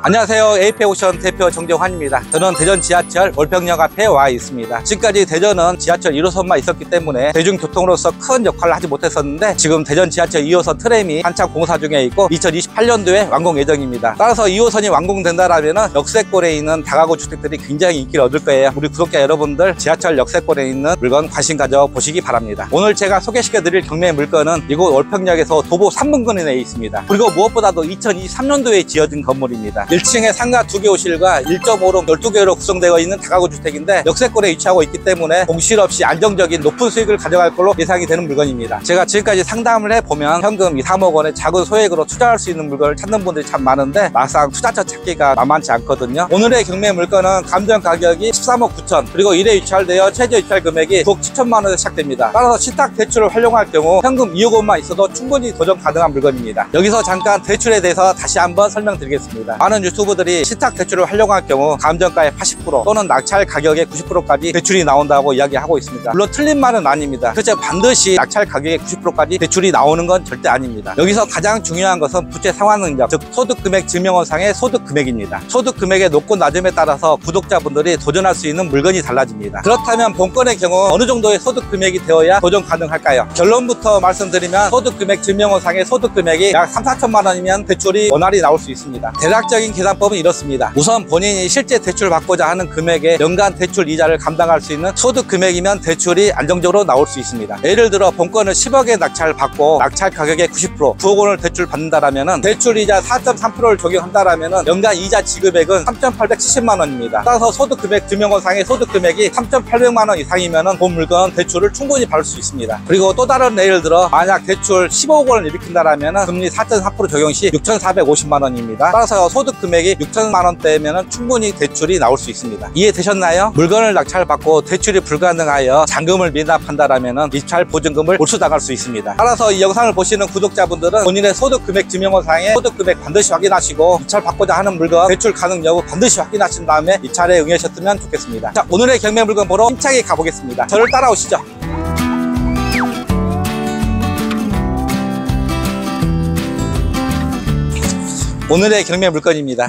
안녕하세요. 에이페오션 대표 정정환입니다. 저는 대전 지하철 월평역 앞에 와 있습니다. 지금까지 대전은 지하철 1호선만 있었기 때문에 대중교통으로서 큰 역할을 하지 못했었는데 지금 대전 지하철 2호선 트램이 한참 공사 중에 있고 2028년도에 완공 예정입니다. 따라서 2호선이 완공된다라면 역세권에 있는 다가구 주택들이 굉장히 인기를 얻을 거예요. 우리 구독자 여러분들 지하철 역세권에 있는 물건 관심 가져보시기 바랍니다. 오늘 제가 소개시켜드릴 경매 물건은 이곳 월평역에서 도보 3분권에 내에 있습니다. 그리고 무엇보다도 2023년도에 지어진 건물입니다. 1층에 상가 2개 호실과 1.5로 12개로 구성되어 있는 다가구 주택인데 역세권에 위치하고 있기 때문에 공실 없이 안정적인 높은 수익을 가져갈 걸로 예상이 되는 물건입니다. 제가 지금까지 상담을 해보면 현금 2, 3억 원의 작은 소액으로 투자할 수 있는 물건을 찾는 분들이 참 많은데 막상 투자처 찾기가 만만치 않거든요. 오늘의 경매 물건은 감정 가격이 13억 9천 그리고 1회 유찰되어 최저 유찰 금액이 9억 7천만 원에서 시작됩니다. 따라서 신탁 대출을 활용할 경우 현금 2억 원만 있어도 충분히 도전 가능한 물건입니다. 여기서 잠깐 대출에 대해서 다시 한번 설명드리겠습니다. 많은 유튜브들이 신탁 대출을 활용할 경우 감정가의 80% 또는 낙찰 가격의 90%까지 대출이 나온다고 이야기하고 있습니다. 물론 틀린 말은 아닙니다. 그렇죠. 반드시 낙찰 가격의 90%까지 대출이 나오는 건 절대 아닙니다. 여기서 가장 중요한 것은 부채 상환 능력, 즉 소득금액 증명원상의 소득금액입니다. 소득금액의 높고 낮음에 따라서 구독자분들이 도전할 수 있는 물건이 달라집니다. 그렇다면 본건의 경우 어느 정도의 소득금액이 되어야 도전 가능할까요? 결론부터 말씀드리면 소득금액 증명원상의 소득금액이 약 3, 4천만 원이면 대출이 원활히 나올 수 있습니다. 대략적인 계산법은 이렇습니다. 우선 본인이 실제 대출을 받고자 하는 금액의 연간 대출 이자를 감당할 수 있는 소득 금액이면 대출이 안정적으로 나올 수 있습니다. 예를 들어 본건을 10억에 낙찰 받고 낙찰 가격의 90% 9억 원을 대출 받는다라면 대출 이자 4.3%를 적용한다라면 연간 이자 지급액은 3,870만 원입니다. 따라서 소득 금액 증명원상의 소득 금액이 3,800만 원 이상이면 본 물건 대출을 충분히 받을 수 있습니다. 그리고 또 다른 예를 들어 만약 대출 15억 원을 일으킨다라면 금리 4.4% 적용 시 6,450만 원입니다. 따라서 소득 금액이 6천만 원대면 충분히 대출이 나올 수 있습니다. 이해되셨나요? 물건을 낙찰받고 대출이 불가능하여 잔금을 미납한다라면 입찰 보증금을 몰수당할 수 있습니다. 따라서 이 영상을 보시는 구독자분들은 본인의 소득금액 증명원상의 소득금액 반드시 확인하시고 입찰받고자 하는 물건 대출 가능 여부 반드시 확인하신 다음에 입찰에 응하셨으면 좋겠습니다. 자, 오늘의 경매 물건 보러 힘차게 가보겠습니다. 저를 따라오시죠. 오늘의 경매 물건입니다.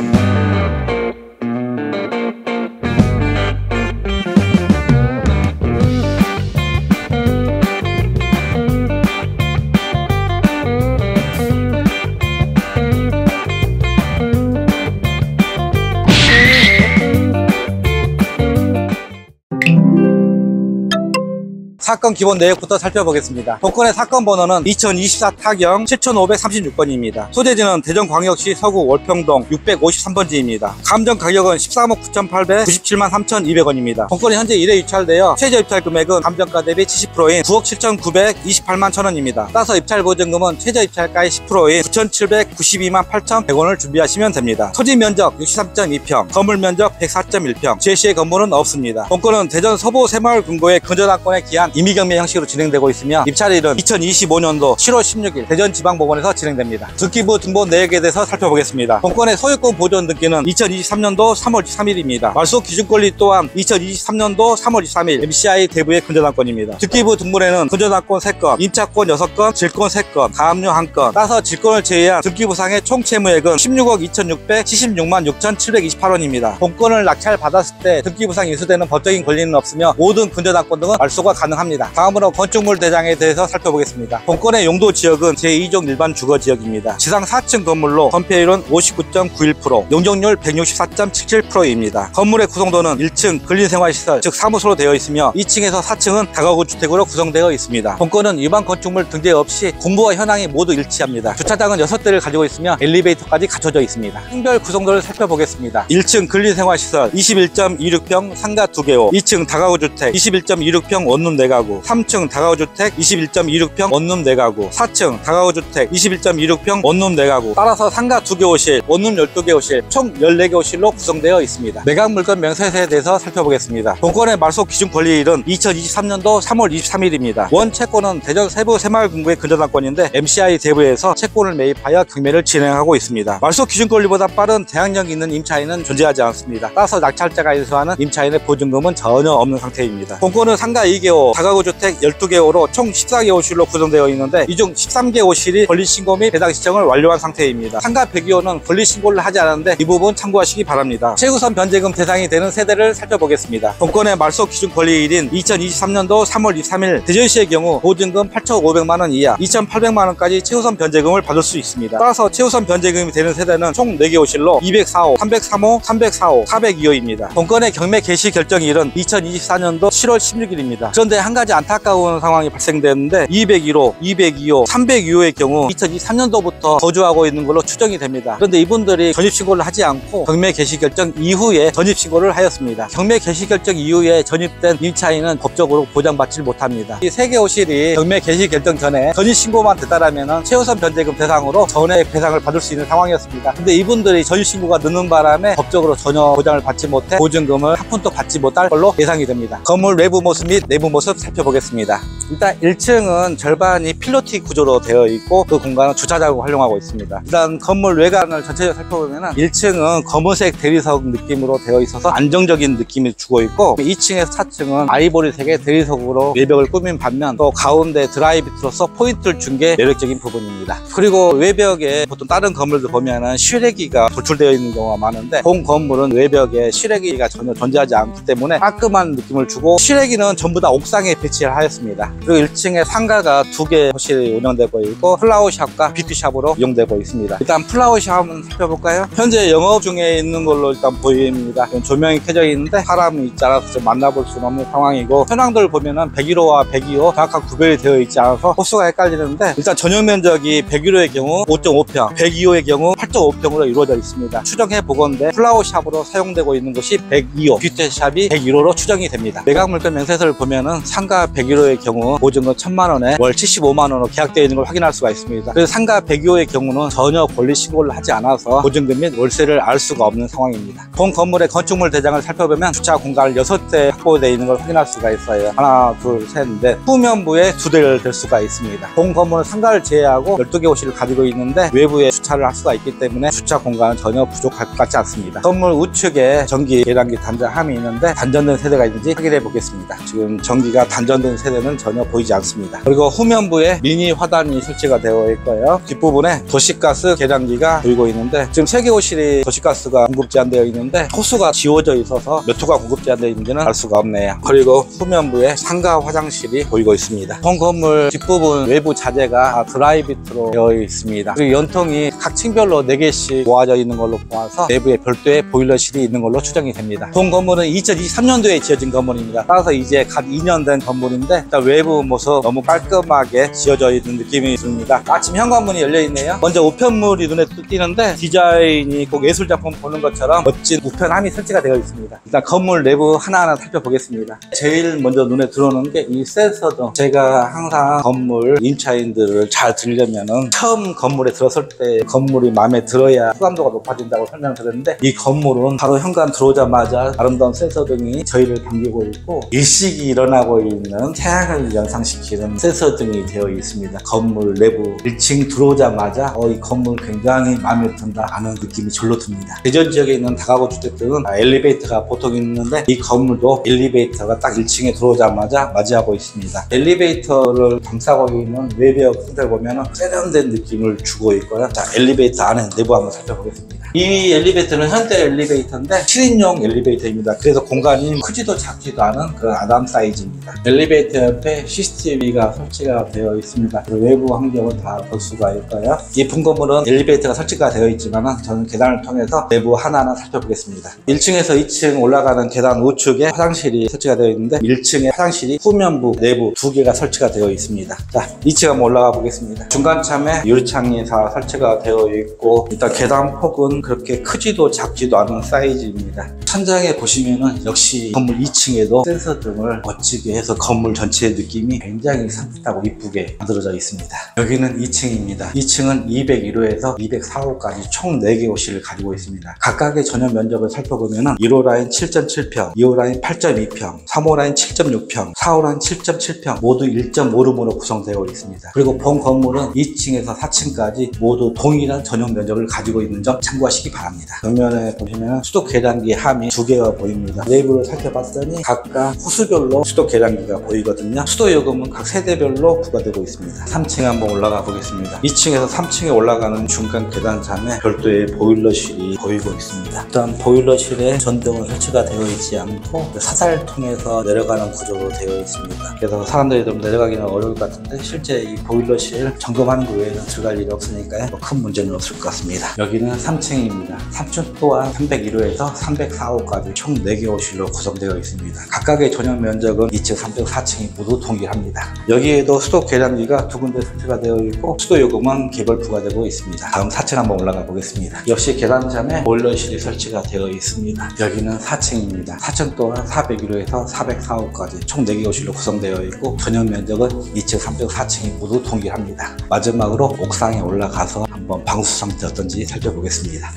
사건 기본 내역부터 살펴보겠습니다. 본건의 사건 번호는 2024 타경 7536번입니다. 소재지는 대전광역시 서구 월평동 653번지입니다. 감정 가격은 13억 9,897만 3,200원입니다. 본건이 현재 1회 유찰되어 최저 입찰 금액은 감정가 대비 70%인 9억 7,928만 1,000원입니다. 따라서 입찰 보증금은 최저 입찰가의 10%인 9,792만 8,100원을 준비하시면 됩니다. 토지 면적 63.2평, 건물 면적 104.1평, 제시의 건물은 없습니다. 본건은 대전 서부 새마을 금고의 근저당권에 기한 임의경매 형식으로 진행되고 있으며 입찰일은 2025년도 7월 16일 대전지방법원에서 진행됩니다. 등기부 등본 내역에 대해서 살펴보겠습니다. 본건의 소유권 보존 등기는 2023년도 3월 23일입니다. 말소 기준권리 또한 2023년도 3월 23일 MCI 대부의 근저당권입니다. 등기부 등본에는 근저당권 3건, 임차권 6건, 질권 3건, 가압류 1건, 따서 질권을 제외한 등기부상의 총 채무액은 16억 2,676만 6,728원입니다. 본건을 낙찰 받았을 때 등기부상 인수되는 법적인 권리는 없으며 모든 근저당권 등은 말소가 가능합니다. 다음으로 건축물 대장에 대해서 살펴보겠습니다. 본건의 용도 지역은 제2종 일반 주거 지역입니다. 지상 4층 건물로 건폐율은 59.91%, 용적률 164.77%입니다. 건물의 구성도는 1층 근린생활시설, 즉 사무소로 되어 있으며 2층에서 4층은 다가구 주택으로 구성되어 있습니다. 본건은 일반 건축물 등재 없이 공부와 현황이 모두 일치합니다. 주차장은 6대를 가지고 있으며 엘리베이터까지 갖춰져 있습니다. 층별 구성도를 살펴보겠습니다. 1층 근린생활시설 21.26평 상가 2개호, 2층 다가구 주택 21.26평 원룸 4가구, 3층 다가구주택 21.26평 원룸 4가구, 4층 다가구주택 21.26평 원룸 4가구, 따라서 상가 2개 호실, 원룸 12개 호실, 총 14개 호실로 구성되어 있습니다. 매각 물건 명세서에 대해서 살펴보겠습니다. 본건의 말소 기준 권리일은 2023년도 3월 23일입니다. 원 채권은 대전 세부 새마을금고의 근저당권인데 MCI 대부에서 채권을 매입하여 경매를 진행하고 있습니다. 말소 기준 권리보다 빠른 대항력 있는 임차인은 존재하지 않습니다. 따라서 낙찰자가 인수하는 임차인의 보증금은 전혀 없는 상태입니다. 본건은 상가 2개호, 다가구 주택 12개 호로 총 14개 호실로 구성되어 있는데 이 중 13개 호실이 권리신고 및 배당 신청을 완료한 상태입니다. 상가 102호는 권리신고를 하지 않았는데 이 부분 참고하시기 바랍니다. 최우선 변제금 대상이 되는 세대를 살펴보겠습니다. 본건의 말소 기준 권리일인 2023년도 3월 23일 대전시의 경우 보증금 8,500만원 이하 2,800만원까지 최우선 변제금을 받을 수 있습니다. 따라서 최우선 변제금이 되는 세대는 총 4개 호실로 204호, 303호, 304호, 402호입니다. 본건의 경매 개시 결정일은 2024년도 7월 16일입니다. 그런데 한 가지 안타까운 상황이 발생되는데 201호, 202호, 302호의 경우 2023년도부터 거주하고 있는 걸로 추정이 됩니다. 그런데 이분들이 전입신고를 하지 않고 경매 개시 결정 이후에 전입신고를 하였습니다. 경매 개시 결정 이후에 전입된 임차인은 법적으로 보장받지 못합니다. 이 3개 호실이 경매 개시 결정 전에 전입신고만 됐다라면 최우선 변제금 대상으로 전액 배상을 받을 수 있는 상황이었습니다. 근데 이분들이 전입신고가 늦는 바람에 법적으로 전혀 보장을 받지 못해 보증금을 한 푼도 받지 못할 걸로 예상이 됩니다. 건물 외부 모습 및 내부 모습 살펴보겠습니다. 일단 1층은 절반이 필로티 구조로 되어 있고 그 공간은 주차장으로 활용하고 있습니다. 일단 건물 외관을 전체적으로 살펴보면 1층은 검은색 대리석 느낌으로 되어 있어서 안정적인 느낌을 주고 있고 2층에서 4층은 아이보리색의 대리석으로 외벽을 꾸민 반면 또 가운데 드라이비트로서 포인트를 준 게 매력적인 부분입니다. 그리고 외벽에 보통 다른 건물들 보면은 실외기가 돌출되어 있는 경우가 많은데 본 건물은 외벽에 실외기가 전혀 존재하지 않기 때문에 깔끔한 느낌을 주고 실외기는 전부 다 옥상에 배치를 하였습니다. 그리고 1층에 상가가 2개 호실이 운영되고 있고 플라워샵과 뷰티샵으로 이용되고 있습니다. 일단 플라워샵 한번 살펴볼까요? 현재 영업 중에 있는 걸로 일단 보입니다. 조명이 켜져 있는데 사람이 있지 않아서 좀 만나볼 수는 없는 상황이고 현황들 보면은 101호와 102호 정확한 구별이 되어 있지 않아서 호수가 헷갈리는데 일단 전용 면적이 101호의 경우 5.5평, 102호의 경우 8.5평으로 이루어져 있습니다. 추정해 보건대 플라워샵으로 사용되고 있는 곳이 102호, 뷰티샵이 101호로 추정이 됩니다. 매각물건 명세서를 보면은 상가 101호의 경우 보증금 1,000만원에 월 75만원으로 계약되어 있는 걸 확인할 수가 있습니다. 그래서 상가 102호의 경우는 전혀 권리신고를 하지 않아서 보증금 및 월세를 알 수가 없는 상황입니다. 본 건물의 건축물 대장을 살펴보면 주차 공간을 6대 확보되어 있는 걸 확인할 수가 있어요. 하나, 둘, 셋, 넷. 후면부에 2대를 댈 수가 있습니다. 본 건물은 상가를 제외하고 12개 호실을 가지고 있는데 외부에 주차를 할 수가 있기 때문에 주차 공간은 전혀 부족할 것 같지 않습니다. 건물 우측에 전기 계량기 단자함이 있는데 단전된 세대가 있는지 확인해 보겠습니다. 지금 전기가 단전된 세대는 전혀 보이지 않습니다. 그리고 후면부에 미니 화단이 설치가 되어 있고요. 뒷부분에 도시가스 계량기가 보이고 있는데 지금 3개 호실이 도시가스가 공급 제한되어 있는데 호수가 지워져 있어서 몇 호가 공급 제한되어 있는지는 알 수가 없네요. 그리고 후면부에 상가 화장실이 보이고 있습니다. 본 건물 뒷부분 외부 자재가 드라이비트로 되어 있습니다. 그리고 연통이 각 층별로 4개씩 모아져 있는 걸로 보아서 내부에 별도의 보일러실이 있는 걸로 추정이 됩니다. 본 건물은 2023년도에 지어진 건물입니다. 따라서 이제 갓 2년 된 건물인데 일단 외부 모습 너무 깔끔하게 지어져 있는 느낌이 있습니다. 아침 현관문이 열려 있네요. 먼저 우편물이 눈에 띄는데 디자인이 꼭 예술작품 보는 것처럼 멋진 우편함이 설치가 되어 있습니다. 일단 건물 내부 하나하나 살펴보겠습니다. 제일 먼저 눈에 들어오는 게 이 센서등. 제가 항상 건물 임차인들을 잘 들려면은 처음 건물에 들어설 때 건물이 마음에 들어야 호감도가 높아진다고 설명드렸는데 이 건물은 바로 현관 들어오자마자 아름다운 센서등이 저희를 반기고 있고 일식이 일어나고 있는 태양을 연상시키는 센서등이 되어 있습니다. 건물 내부 1층 들어오자마자 이 건물 굉장히 마음에 든다 하는 느낌이 절로 듭니다. 대전 지역에 있는 다가구 주택들은 엘리베이터가 보통 있는데 이 건물도 엘리베이터가 딱 1층에 들어오자마자 맞이하고 있습니다. 엘리베이터를 감싸고 있는 외벽 형태를 보면 세련된 느낌을 주고 있고요. 자, 엘리베이터 안에 내부 한번 살펴보겠습니다. 이 엘리베이터는 현대 엘리베이터인데 7인용 엘리베이터입니다. 그래서 공간이 크지도 작지도 않은 그런 아담 사이즈입니다. 엘리베이터 옆에 CCTV가 설치가 되어 있습니다. 그리고 외부 환경은 다 볼 수가 있고요. 이 본 건물은 엘리베이터가 설치가 되어 있지만 저는 계단을 통해서 내부 하나하나 살펴보겠습니다. 1층에서 2층 올라가는 계단 우측에 화장실이 설치가 되어 있는데 1층에 화장실이 후면부, 내부 2개가 설치가 되어 있습니다. 자, 2층 한번 올라가 보겠습니다. 중간참에 유리창이 다 설치가 되어 있고 일단 계단 폭은 그렇게 크지도 작지도 않은 사이즈입니다. 천장에 보시면은 역시 건물 2층에도 센서 등을 멋지게 해서 건물 전체의 느낌이 굉장히 산뜻하고 이쁘게 만들어져 있습니다. 여기는 2층입니다. 2층은 201호에서 204호까지 총 4개 호실을 가지고 있습니다. 각각의 전용 면적을 살펴보면은 1호 라인 7.7평, 2호 라인 8.2평, 3호 라인 7.6평, 4호 라인 7.7평 모두 1.5룸으로 구성되어 있습니다. 그리고 본 건물은 2층에서 4층까지 모두 동일한 전용 면적을 가지고 있는 점 참고하시기 하시기 바랍니다. 벽면에 보시면 수도 계량기 함이 2개가 보입니다. 내부를 살펴봤더니 각각 호수별로 수도 계량기가 보이거든요. 수도 요금은 각 세대별로 부과되고 있습니다. 3층에 한번 올라가 보겠습니다. 2층에서 3층에 올라가는 중간 계단장에 별도의 보일러실이 보이고 있습니다. 일단 보일러실에 전등은 설치가 되어 있지 않고 사살통에서 내려가는 구조로 되어 있습니다. 그래서 사람들이 좀 내려가기는 어려울 것 같은데 실제 이 보일러실 점검하는 거 외에는 들어갈 일이 없으니까요. 큰 문제는 없을 것 같습니다. 여기는 3층입니다. 3층 또한 301호에서 304호까지 총 4개 호실로 구성되어 있습니다. 각각의 전용 면적은 2층, 3층, 4층이 모두 동일합니다. 여기에도 수도 계량기가 2군데 설치가 되어 있고 수도 요금은 개별 부과되고 있습니다. 다음 4층 한번 올라가 보겠습니다. 역시 계단장에 보일러실이 설치가 되어 있습니다. 여기는 4층입니다. 4층 또한 401호에서 404호까지 총 4개 호실로 구성되어 있고 전용 면적은 2층, 3층, 4층이 모두 동일합니다. 마지막으로 옥상에 올라가서 한번 방수 상태 어떤지 살펴보겠습니다.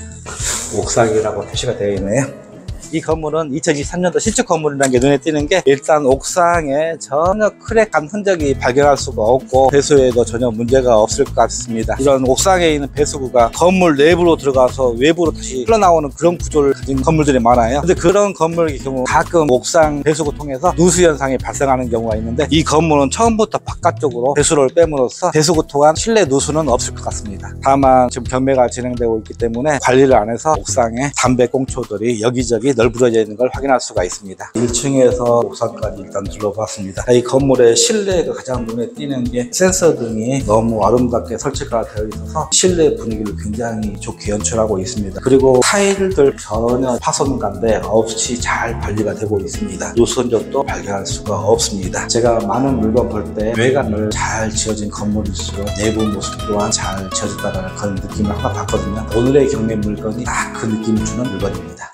옥상이라고 표시가 되어 있네요. 이 건물은 2023년도 신축 건물이라는 게 눈에 띄는 게 일단 옥상에 전혀 크랙한 흔적이 발견할 수가 없고 배수에도 전혀 문제가 없을 것 같습니다. 이런 옥상에 있는 배수구가 건물 내부로 들어가서 외부로 다시 흘러나오는 그런 구조를 가진 건물들이 많아요. 근데 그런 건물의 경우 가끔 옥상 배수구 통해서 누수 현상이 발생하는 경우가 있는데 이 건물은 처음부터 바깥쪽으로 배수로를 빼므로써 배수구 통한 실내 누수는 없을 것 같습니다. 다만 지금 경매가 진행되고 있기 때문에 관리를 안 해서 옥상에 담배 꽁초들이 여기저기 널브러져 있는 걸 확인할 수가 있습니다. 1층에서 옥상까지 일단 둘러봤습니다. 이 건물의 실내가 가장 눈에 띄는 게 센서 등이 너무 아름답게 설치가 되어 있어서 실내 분위기를 굉장히 좋게 연출하고 있습니다. 그리고 타일들 전혀 파손감대 없이 잘 관리가 되고 있습니다. 누수 흔적도 발견할 수가 없습니다. 제가 많은 물건 볼 때 외관을 잘 지어진 건물일수록 내부 모습 또한 잘 지어졌다는 그런 느낌을 항상 받거든요. 오늘의 경매 물건이 딱 그 느낌을 주는 물건입니다.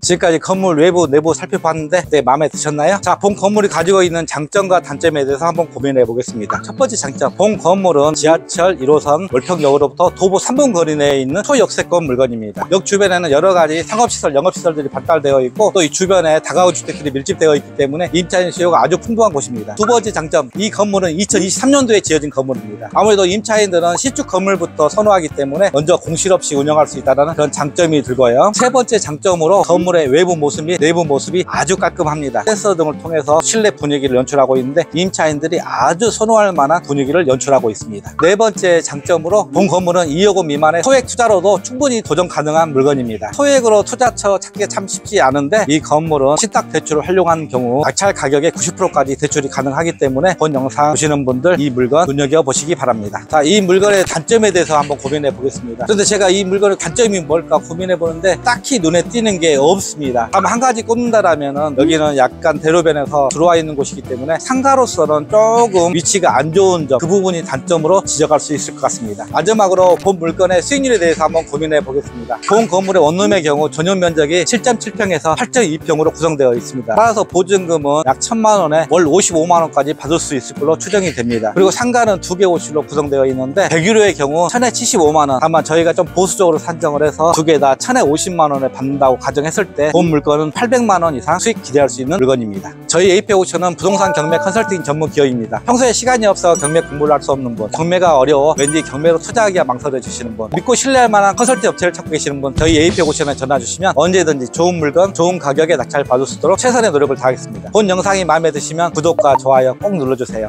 지금까지 건물 외부 내부 살펴봤는데 네, 마음에 드셨나요? 자, 본 건물이 가지고 있는 장점과 단점에 대해서 한번 고민해 보겠습니다. 첫 번째 장점, 본 건물은 지하철 1호선 월평역으로부터 도보 3분 거리 내에 있는 초역세권 물건입니다. 역 주변에는 여러 가지 상업시설, 영업시설들이 발달되어 있고 또 이 주변에 다가구 주택들이 밀집되어 있기 때문에 임차인 수요가 아주 풍부한 곳입니다. 두 번째 장점, 이 건물은 2023년도에 지어진 건물입니다. 아무래도 임차인들은 신축 건물부터 선호하기 때문에 먼저 공실 없이 운영할 수 있다는 그런 장점이 들고요. 세 번째 장점으로 건물의 외부 모습 및 내부 모습이 아주 깔끔합니다. 센서 등을 통해서 실내 분위기를 연출하고 있는데 임차인들이 아주 선호할 만한 분위기를 연출하고 있습니다. 네 번째 장점으로 본 건물은 2억 원 미만의 소액 투자로도 충분히 도전 가능한 물건입니다. 소액으로 투자처 찾기가 참 쉽지 않은데 이 건물은 신탁 대출을 활용한 경우 낙찰 가격의 90%까지 대출이 가능하기 때문에 본 영상 보시는 분들 이 물건 눈여겨보시기 바랍니다. 자, 이 물건의 단점에 대해서 한번 고민해 보겠습니다. 그런데 제가 이 물건의 단점이 뭘까 고민해 보는데 딱히 눈에 띄는 게 없습니다. 다만 한 가지 꼽는다라면은 여기는 약간 대로변에서 들어와 있는 곳이기 때문에 상가로서는 조금 위치가 안 좋은 점, 그 부분이 단점으로 지적할 수 있을 것 같습니다. 마지막으로 본 물건의 수익률에 대해서 한번 고민해 보겠습니다. 본 건물의 원룸의 경우 전용 면적이 7.7평에서 8.2평으로 구성되어 있습니다. 따라서 보증금은 약 1,000만 원에 월 55만 원까지 받을 수 있을 걸로 추정이 됩니다. 그리고 상가는 2개 호실로 구성되어 있는데 101호의 경우 1,000에 75만 원, 다만 저희가 좀 보수적으로 산정을 해서 2개 다 1,000에 50만 원을 받는다고 가정했을 때 본 물건은 800만 원 이상 수익 기대할 수 있는 물건입니다. 저희 에이페오션은 부동산 경매 컨설팅 전문 기업입니다. 평소에 시간이 없어 경매 공부를 할 수 없는 분, 경매가 어려워 왠지 경매로 투자하기가 망설여지시는 분, 믿고 신뢰할 만한 컨설팅 업체를 찾고 계시는 분, 저희 에이페오션에 전화 주시면 언제든지 좋은 물건, 좋은 가격에 낙찰 받을 수 있도록 최선의 노력을 다하겠습니다. 본 영상이 마음에 드시면 구독과 좋아요 꼭 눌러주세요.